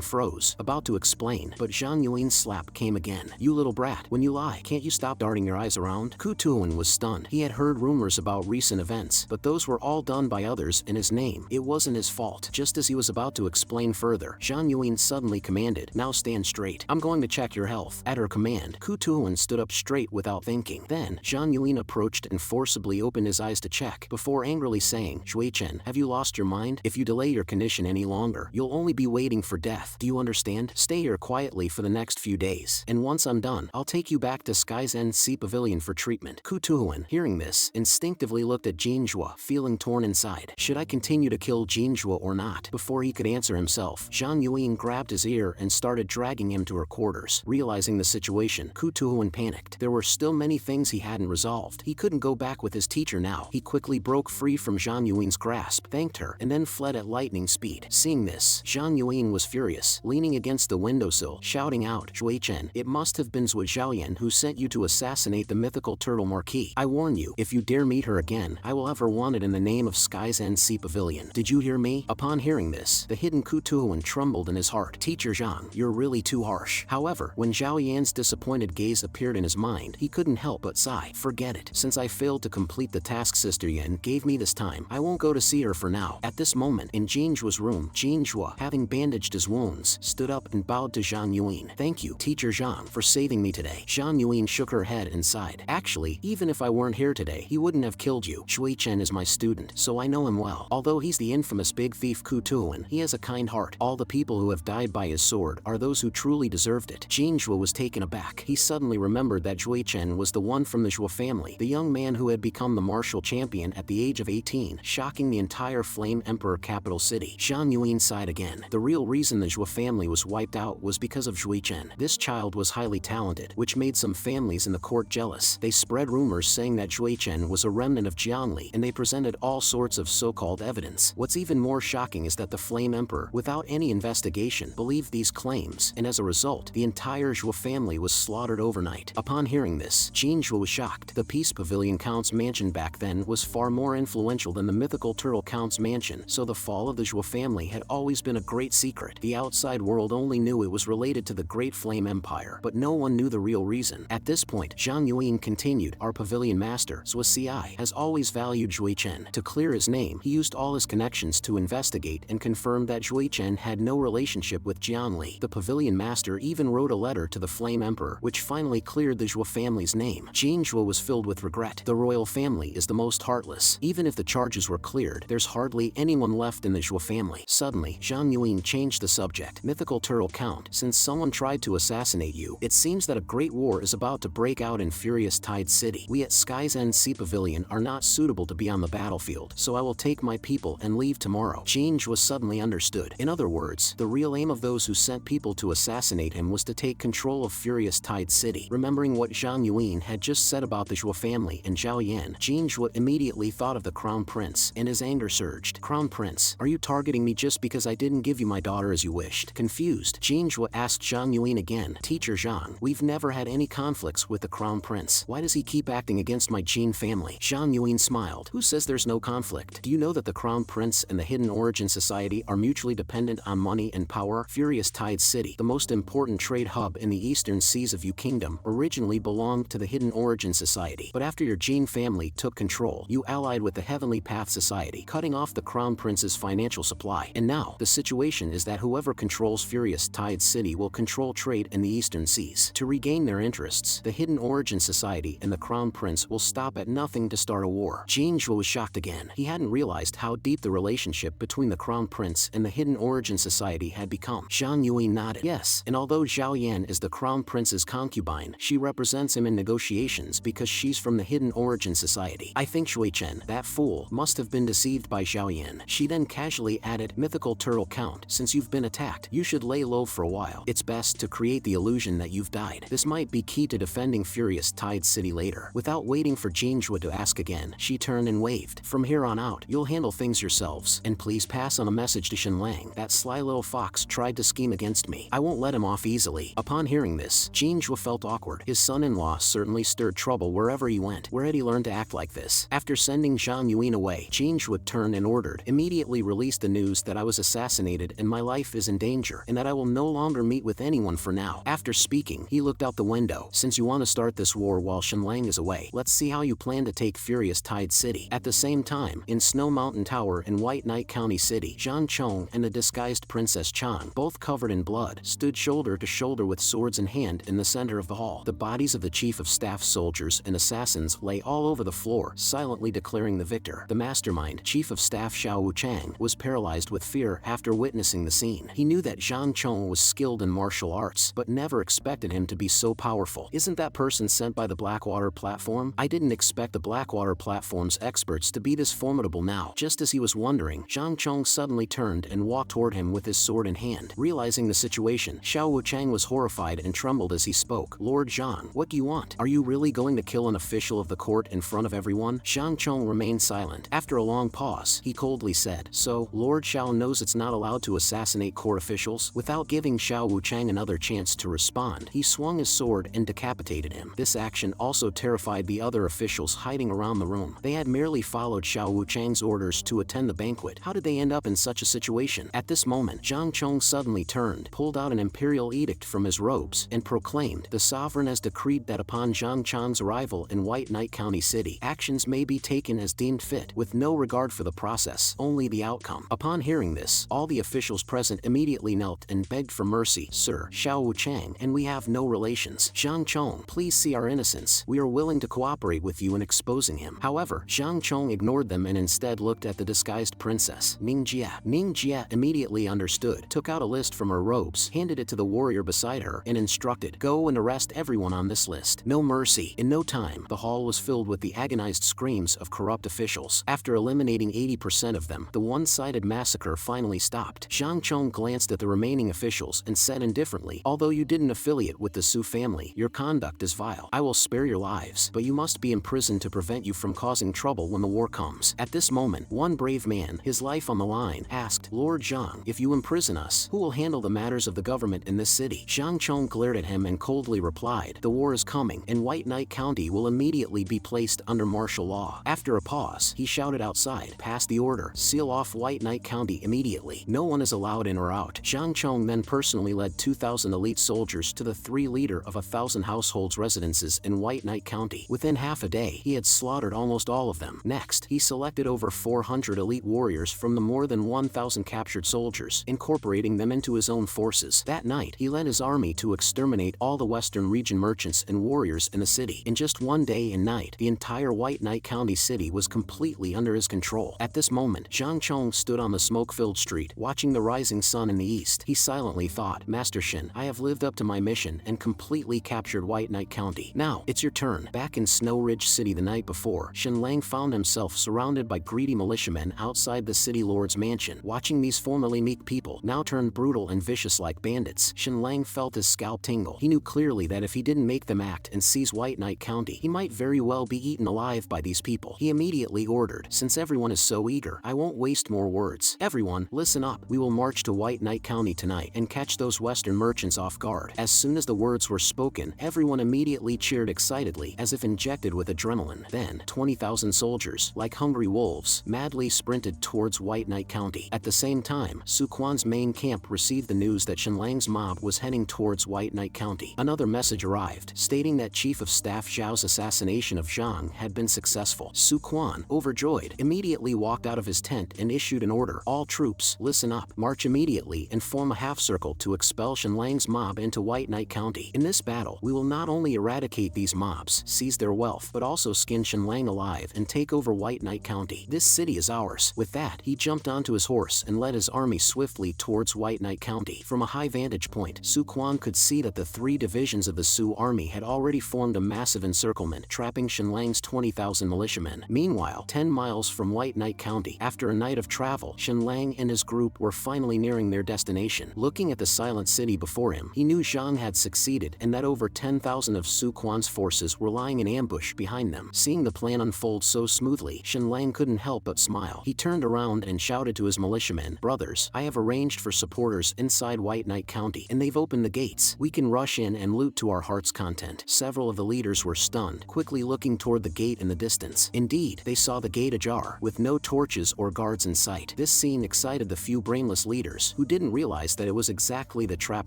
froze, about to explain, but Zhang Yuan's slap came again. "You little brat, when you lie, can't you stop darting your eyes around?" Kutuhuan was stunned. He had heard rumors about recent events, but those were all done by others in his name. It wasn't his fault. Just as he was about to explain further, Zhang Yuan suddenly commanded, "Now stand straight. I'm going to check your health." At her command, Kutuhuan stood up straight without thinking. Then, Zhang Yuan approached and forcibly opened his eyes to check, before angrily saying, "Zhuichen, have you lost your mind? If you delay your condition any longer, you'll only be waiting for death. Do you understand? Stay here quietly for the next few days, and once I'm done, I'll take you back to Sky's End Sea Pavilion for treatment." Kutuhuan, hearing this, instinctively looked at Jinzhua, feeling torn inside. Should I continue to kill Jinzhua or not? Before he could answer himself, Zhang Yuan grabbed his ear and started dragging him to her quarters. Realizing the situation, Kutuhuan panicked. There were still many things he hadn't resolved. He couldn't go back with his teacher now. He quickly broke free from Zhang Yuan's grasp, thanked her, and then fled at lightning speed. Seeing this, Zhang Yuan was furious, leaning against the windowsill, shouting out, "Zhuichen, it must have been Zhuo Zhaoyan who sent you to assassinate the mythical turtle Marquis. I warn you, if you dare meet her again, I will have her wanted in the name of Sky's End Sea Pavilion. Did you hear me?" Upon hearing this, the hidden Kutuhuan trembled in his heart. "Teacher Zhang, you're really too harsh." However, when Zhao Yan's disappointed gaze appeared in his mind, he couldn't help but sigh. "Forget it. Since I failed to complete the task Sister Yan gave me this time, I won't go to see her for now." At this moment, in Jinzhua's room, Jinzhua, having bandaged his wounds, stood up and bowed to Zhang Yuan. "Thank you, Teacher Zhang, for saving me today." Zhang Yuan shook her head and sighed. "Actually, even if I weren't here today, he wouldn't have killed you. Shui Chen is my student, so I know him well. Although he's the infamous big thief Kutuhuan, he has a kind heart. All the people who have died by his sword are those who truly deserved it." Jinzhua was taken aback. He suddenly remembered that Zhui Chen was the one from the Zhuo family, the young man who had become the martial champion at the age of 18, shocking the entire Flame Emperor capital city. Zhang Yuan sighed again. The real reason the Zhuo family was wiped out was because of Zhui Chen. This child was highly talented, which made some families in the court jealous. They spread rumors saying that Zhui Chen was a remnant of Jianli, and they presented all sorts of so-called evidence. What's even more shocking is that the Flame Emperor, without any investigation, believed these claims, and as a result, the entire Zhuo family was slaughtered overnight. Upon hearing this, Jinzhua was shocked. The Peace Pavilion Count's mansion back then was far more influential than the mythical Turtle Count's mansion, so the fall of the Zhuo family had always been a great secret. The outside world only knew it was related to the Great Flame Empire, but no one knew the real reason. At this point, Zhang Yuan continued, "Our pavilion master, Zhuo Ci, has always valued Zhui Chen. To clear his name, he used all his connections to investigate and confirm that Zhui Chen had no relationship with Jianli. The pavilion master even wrote a letter to the Flame Emperor, which finally cleared the Zhuo family's name." Jinzhua was filled with regret. The royal family is the most heartless. Even if the charges were cleared, there's hardly anyone left in the Zhuo family. Suddenly, Zhang Yuan changed the subject. "Mythical Turtle Count, since someone tried to assassinate you, it seems that a great war is about to break out in Furious Tide City. We at Sky's End Sea Pavilion are not suitable to be on the battlefield, so I will take my people and leave tomorrow." Jinzhua suddenly understood. In other words, the real aim of those who sent people to assassinate him was to take control of Furious Tide City. Remembering what Zhang Yuan had just said about the Zhuo family and Zhao Yan, Jinzhua immediately thought of the Crown Prince, and his anger surged. "Crown Prince, are you targeting me just because I didn't give you my daughter as you wished?" Confused, Jinzhua asked Zhang Yuan again, "Teacher Zhang, we've never had any conflicts with the Crown Prince. Why does he keep acting against my Jin family?" Zhang Yuan smiled. "Who says there's no conflict? Do you know that the Crown Prince and the Hidden Origin Society are mutually dependent on money and power? Furious Tide City, the most important trade hub in the eastern seas of Yu Kingdom, originally belonged to the Hidden Origin Society, but after your Jin family took control, you allied with the Heavenly Path Society, cutting off the Crown Prince's financial supply. And now, the situation is that whoever controls Furious Tide City will control trade in the eastern seas. To regain their interests, the Hidden Origin Society and the Crown Prince will stop at nothing to start a war." Jinzhua was shocked again. He hadn't realized how deep the relationship between the Crown Prince and the Hidden Origin Society had become. Zhang Yuan nodded. "Yes, and although Zhao Yan is the Crown Prince's concubine, she represents him in negotiations because she's from the Hidden Origin Society. I think Shui Chen, that fool, must have been deceived by Zhao Yan." She then casually added, "Mythical Turtle Count, since you've been attacked, you should lay low for a while. It's best to create the illusion that you've died. This might be key to defending Furious Tide City later." Without waiting for Jinzhua to ask again, she turned and waved. "From here on out, you'll handle things yourselves, and please pass on a message to Shen Lang. That sly little fox tried to scheme against me. I won't let him off easily." Upon hearing this, Jinzhua felt awkward. His son-in-law certainly stirred trouble wherever he went. Where had he learned to act like this? After After sending Zhang Yuan away, Jinzhuo turned and ordered, immediately release the news that I was assassinated and my life is in danger, and that I will no longer meet with anyone for now. After speaking, he looked out the window. Since you want to start this war while Shenlang is away, let's see how you plan to take Furious Tide City. At the same time, in Snow Mountain Tower in White Knight County City, Zhang Chong and the disguised Princess Chang, both covered in blood, stood shoulder to shoulder with swords in hand in the center of the hall. The bodies of the chief of staff soldiers and assassins lay all over the floor, silently declaring the victor. The mastermind, chief of staff Xiao Wuchang, was paralyzed with fear after witnessing the scene. He knew that Zhang Chong was skilled in martial arts, but never expected him to be so powerful. Isn't that person sent by the Blackwater platform? I didn't expect the Blackwater platform's experts to be this formidable now. Just as he was wondering, Zhang Chong suddenly turned and walked toward him with his sword in hand. Realizing the situation, Xiao Wuchang was horrified and trembled as he spoke. Lord Zhang, what do you want? Are you really going to kill an official of the court in front of everyone? Zhang Chong remained silent. After a long pause, he coldly said, so, Lord Xiao knows it's not allowed to assassinate court officials? Without giving Xiao Wuchang another chance to respond, he swung his sword and decapitated him. This action also terrified the other officials hiding around the room. They had merely followed Xiao Wuchang's orders to attend the banquet. How did they end up in such a situation? At this moment, Zhang Chong suddenly turned, pulled out an imperial edict from his robes, and proclaimed, the sovereign has decreed that upon Zhang Chong's arrival in White Knight County City, actions may be taken as deemed fit, with no regard for the process, only the outcome. Upon hearing this, all the officials present immediately knelt and begged for mercy. Sir, Xiao Wuchang, and we have no relations. Zhang Chong, please see our innocence. We are willing to cooperate with you in exposing him. However, Zhang Chong ignored them and instead looked at the disguised princess, Ning Jie. Ning Jie immediately understood, took out a list from her robes, handed it to the warrior beside her, and instructed, go and arrest everyone on this list. No mercy. In no time, the hall was filled with the agonized screams of corrupt officials. After eliminating 80% of them, the one-sided massacre finally stopped. Zhang Chong glanced at the remaining officials and said indifferently, although you didn't affiliate with the Su family, your conduct is vile. I will spare your lives, but you must be imprisoned to prevent you from causing trouble when the war comes. At this moment, one brave man, his life on the line, asked, Lord Zhang, if you imprison us, who will handle the matters of the government in this city? Zhang Chong glared at him and coldly replied, the war is coming, and White Knight County will immediately be placed under martial law. After a pause, he shouted outside, pass the order, seal off White Knight County immediately. No one is allowed in or out. Zhang Chong then personally led 2,000 elite soldiers to the 3 leader of 1,000 households' residences in White Knight County. Within half a day, he had slaughtered almost all of them. Next, he selected over 400 elite warriors from the more than 1,000 captured soldiers, incorporating them into his own forces. That night, he led his army to exterminate all the Western region merchants and warriors in the city. In just one day and night, the entire White Knight County city was completely under his control. At this moment, Zhang Chong stood on the smoke-filled street, watching the rising sun in the east. He silently thought, Master Shen, I have lived up to my mission and completely captured White Knight County. Now, it's your turn. Back in Snow Ridge City the night before, Shen Lang found himself surrounded by greedy militiamen outside the city lord's mansion. Watching these formerly meek people now turned brutal and vicious like bandits, Shen Lang felt his scalp tingle. He knew clearly that if he didn't make them act and seize White Knight County, he might very well be eaten alive by these people. He immediately ordered, since everyone is so eager, I won't waste more words. Everyone, listen up. We will march to White Knight County tonight and catch those Western merchants off guard. As soon as the words were spoken, everyone immediately cheered excitedly, as if injected with adrenaline. Then, 20,000 soldiers, like hungry wolves, madly sprinted towards White Knight County. At the same time, Su Quan's main camp received the news that Shen Lang's mob was heading towards White Knight County. Another message arrived, stating that Chief of Staff Zhao's assassination of Zhang had been successful. Su Quan, overjoyed, immediately walked out of his tent and issued an order. All troops, listen up. March immediately and form a half-circle to expel Shen Lang's mob into White Knight County. In this battle, we will not only eradicate these mobs, seize their wealth, but also skin Shen Lang alive and take over White Knight County. This city is ours. With that, he jumped onto his horse and led his army swiftly towards White Knight County. From a high vantage point, Su Quan could see that the 3 divisions of the Su army had already formed a massive encirclement, trapping Shen Lang's 20,000 militiamen. Meanwhile, 10 miles from White Knight County, after a night of travel, Shen Lang and his group were finally nearing their destination. Looking at the silent city before him, he knew Zhang had succeeded and that over 10,000 of Su Quan's forces were lying in ambush behind them. Seeing the plan unfold so smoothly, Shen Lang couldn't help but smile. He turned around and shouted to his militiamen, brothers, I have arranged for supporters inside White Knight County, and they've opened the gates. We can rush in and loot to our heart's content. Several of the leaders were stunned, quickly looking toward the gate in the distance. distance. Indeed, they saw the gate ajar, with no torches or guards in sight. This scene excited the few brainless leaders, who didn't realize that it was exactly the trap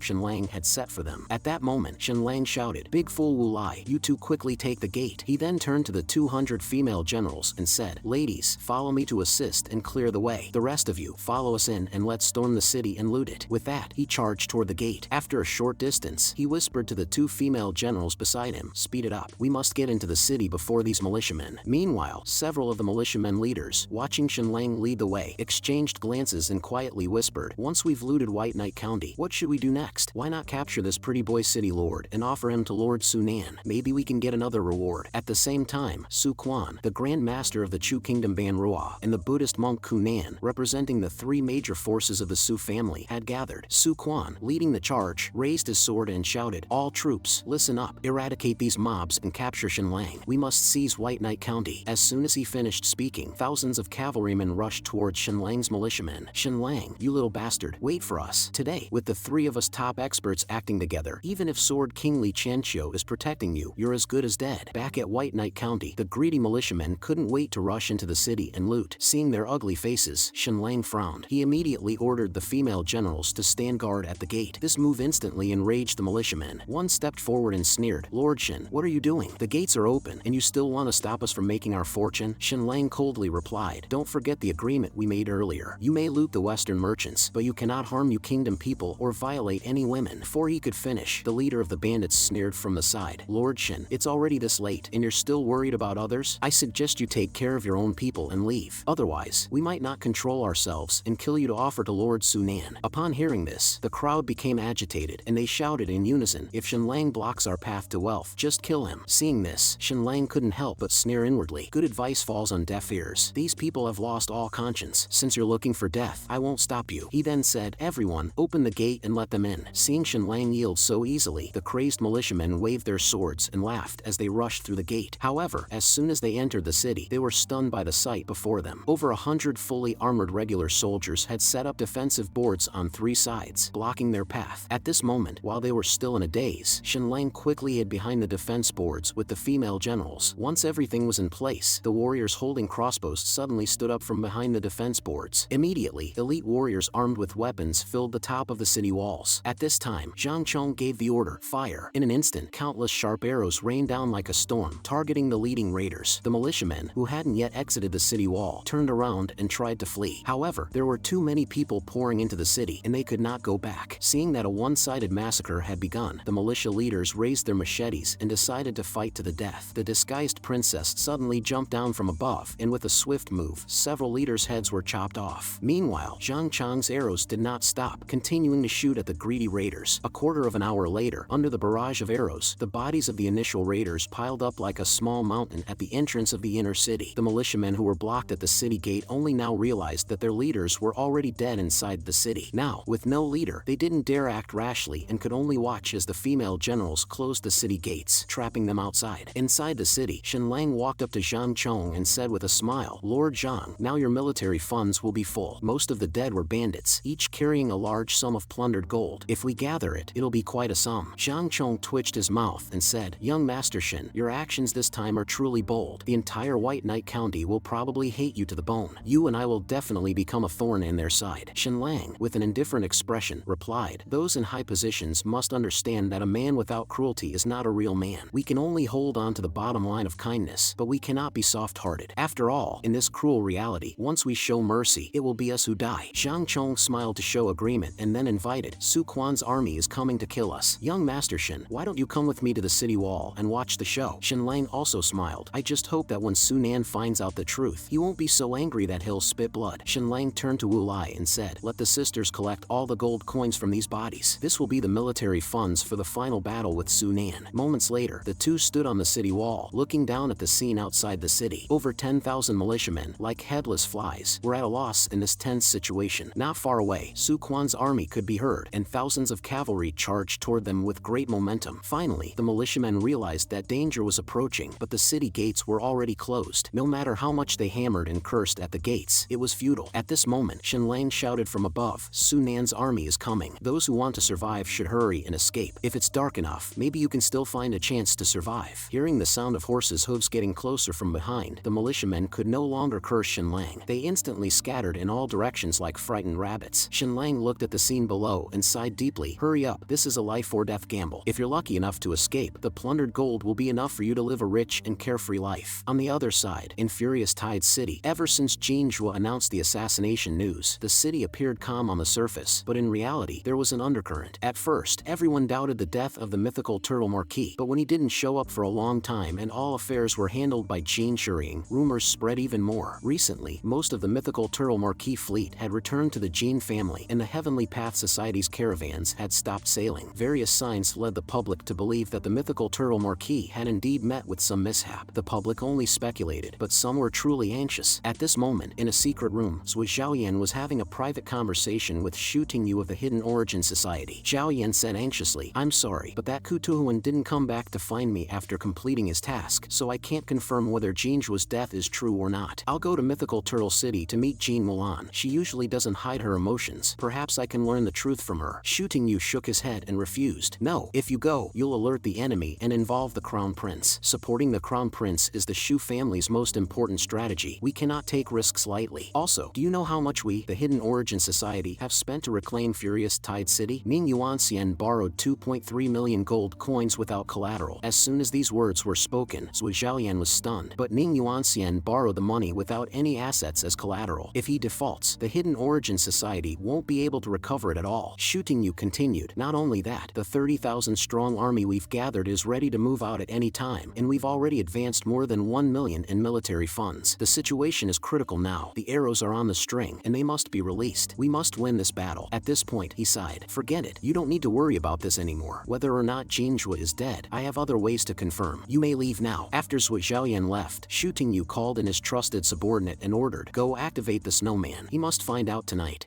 Shenlang had set for them. At that moment, Shenlang shouted, "Big fool Wu Lai, you two quickly take the gate." He then turned to the 200 female generals and said, "Ladies, follow me to assist and clear the way. The rest of you, follow us in and let's storm the city and loot it." With that, he charged toward the gate. After a short distance, he whispered to the 2 female generals beside him, "Speed it up. We must get into the city before these militiamen." Meanwhile, several of the militiamen leaders, watching Shenlang lead the way, exchanged glances and quietly whispered, "Once we've looted White Knight County, what should we do next? Why not capture this pretty boy city lord and offer him to Lord Sunan? Maybe we can get another reward." At the same time, Su Quan, the Grand Master of the Chu Kingdom Banrua, and the Buddhist monk Kunan, representing the 3 major forces of the Su family, had gathered. Su Quan, leading the charge, raised his sword and shouted, "All troops, listen up. Eradicate these mobs and capture Shenlang. We must seize White Knight County." As soon as he finished speaking, thousands of cavalrymen rushed towards Shenlang's militiamen. "Shenlang, you little bastard, wait for us. Today, with the 3 of us top experts acting together, even if Sword King Li Chanqiu is protecting you, you're as good as dead." Back at White Knight County, the greedy militiamen couldn't wait to rush into the city and loot. Seeing their ugly faces, Shenlang frowned. He immediately ordered the female generals to stand guard at the gate. This move instantly enraged the militiamen. One stepped forward and sneered, "Lord Shen, what are you doing? The gates are open, and you still want to stop us from making our fortune?" Shenlang coldly replied, "Don't forget the agreement we made earlier. You may loot the Western merchants, but you cannot harm you kingdom people or violate any women." Before he could finish, the leader of the bandits sneered from the side, "Lord Shen, it's already this late, and you're still worried about others? I suggest you take care of your own people and leave. Otherwise, we might not control ourselves and kill you to offer to Lord Sunan." Upon hearing this, the crowd became agitated, and they shouted in unison, "If Shenlang blocks our path to wealth, just kill him." Seeing this, Shenlang couldn't help but sneer inwardly. Good advice falls on deaf ears. These people have lost all conscience. Since you're looking for death, I won't stop you. He then said, "Everyone, open the gate and let them in." Seeing Shenlang yield so easily, the crazed militiamen waved their swords and laughed as they rushed through the gate. However, as soon as they entered the city, they were stunned by the sight before them. Over 100 fully armored regular soldiers had set up defensive boards on 3 sides, blocking their path. At this moment, while they were still in a daze, Shenlang quickly hid behind the defense boards with the female generals. Once everything was in place, the warriors holding crossbows suddenly stood up from behind the defense boards. Immediately, elite warriors armed with weapons filled the top of the city walls. At this time, Zhang Chong gave the order, "Fire." In an instant, countless sharp arrows rained down like a storm, targeting the leading raiders. The militiamen, who hadn't yet exited the city wall, turned around and tried to flee. However, there were too many people pouring into the city, and they could not go back. Seeing that a one-sided massacre had begun, the militia leaders raised their machetes and decided to fight to the death. The disguised princess suddenly jumped down from above, and with a swift move, several leaders' heads were chopped off. Meanwhile, Zhang Chong's arrows did not stop, continuing to shoot at the greedy raiders. A quarter of an hour later, under the barrage of arrows, the bodies of the initial raiders piled up like a small mountain at the entrance of the inner city. The militiamen who were blocked at the city gate only now realized that their leaders were already dead inside the city. Now, with no leader, they didn't dare act rashly and could only watch as the female generals closed the city gates, trapping them outside. Inside the city, Shenlang walked up to Zhang Chong and said with a smile, "Lord Zhang, now your military funds will be full. Most of the dead were bandits, each carrying a large sum of plundered gold. If we gather it, it'll be quite a sum." Zhang Chong twitched his mouth and said, "Young Master Shen, your actions this time are truly bold. The entire White Knight County will probably hate you to the bone. You and I will definitely become a thorn in their side." Shenlang, with an indifferent expression, replied, "Those in high positions must understand that a man without cruelty is not a real man. We can only hold on to the bottom line of kindness, but we cannot be soft-hearted. After all, in this cruel reality, once we show mercy, it will be us who die." Zhang Chong smiled to show agreement and then invited, "Su Quan's army is coming to kill us. Young Master Shen, why don't you come with me to the city wall and watch the show?" Shenlang also smiled. "I just hope that when Sunan finds out the truth, he won't be so angry that he'll spit blood." Shenlang turned to Wu Lai and said, "Let the sisters collect all the gold coins from these bodies. This will be the military funds for the final battle with Sunan." Moments later, the two stood on the city wall, looking down at the scene outside the city. Over 10,000 militiamen, like headless flies, were at a loss in this tense situation. Not far away, Su Quan's army could be heard, and thousands of cavalry charged toward them with great momentum. Finally, the militiamen realized that danger was approaching, but the city gates were already closed. No matter how much they hammered and cursed at the gates, it was futile. At this moment, Shenlang shouted from above, "Sunan's army is coming. Those who want to survive should hurry and escape. If it's dark enough, maybe you can still find a chance to survive." Hearing the sound of horses' hooves getting closer closer from behind, the militiamen could no longer curse Shenlang. They instantly scattered in all directions like frightened rabbits. Shenlang looked at the scene below and sighed deeply. Hurry up, this is a life or death gamble. If you're lucky enough to escape, the plundered gold will be enough for you to live a rich and carefree life. On the other side, in Furious Tide City, ever since Jinzhua announced the assassination news, the city appeared calm on the surface, but in reality, there was an undercurrent. At first, everyone doubted the death of the mythical turtle Marquis, but when he didn't show up for a long time and all affairs were handled by Jin Shurying, rumors spread even more. Recently, most of the mythical turtle Marquis fleet had returned to the Jin family, and the Heavenly Path Society's caravans had stopped sailing. Various signs led the public to believe that the mythical turtle Marquis had indeed met with some mishap. The public only speculated, but some were truly anxious. At this moment, in a secret room, Zhu Xiaoyan was having a private conversation with Shu Tingyu of the Hidden Origin Society. Xiaoyan said anxiously, "I'm sorry, but that Kutuhuan didn't come back to find me after completing his task, so I can't confirm whether Jinzhua's death is true or not. I'll go to Mythical Turtle City to meet Jean Mulan. She usually doesn't hide her emotions. Perhaps I can learn the truth from her." Shu Tingyu shook his head and refused. "No, if you go, you'll alert the enemy and involve the Crown Prince. Supporting the Crown Prince is the Shu family's most important strategy. We cannot take risks lightly. Also, do you know how much we, the Hidden Origin Society, have spent to reclaim Furious Tide City?" Ning Yuanxian borrowed 2.3 million gold coins without collateral. As soon as these words were spoken, Zhu Xiaoyan was stunned. But Ning Yuanxian borrowed the money without any assets as collateral. If he defaults, the Hidden Origin Society won't be able to recover it at all. Shu Tingyu continued, "Not only that, the 30,000 strong army we've gathered is ready to move out at any time, and we've already advanced more than 1 million in military funds. The situation is critical now. The arrows are on the string, and they must be released. We must win this battle." At this point, he sighed. "Forget it. You don't need to worry about this anymore. Whether or not Jinzhua is dead, I have other ways to confirm. You may leave now." After Zhu Xiaoyan left, Shu Tingyu called in his trusted subordinate and ordered, "Go activate the snowman. He must find out tonight."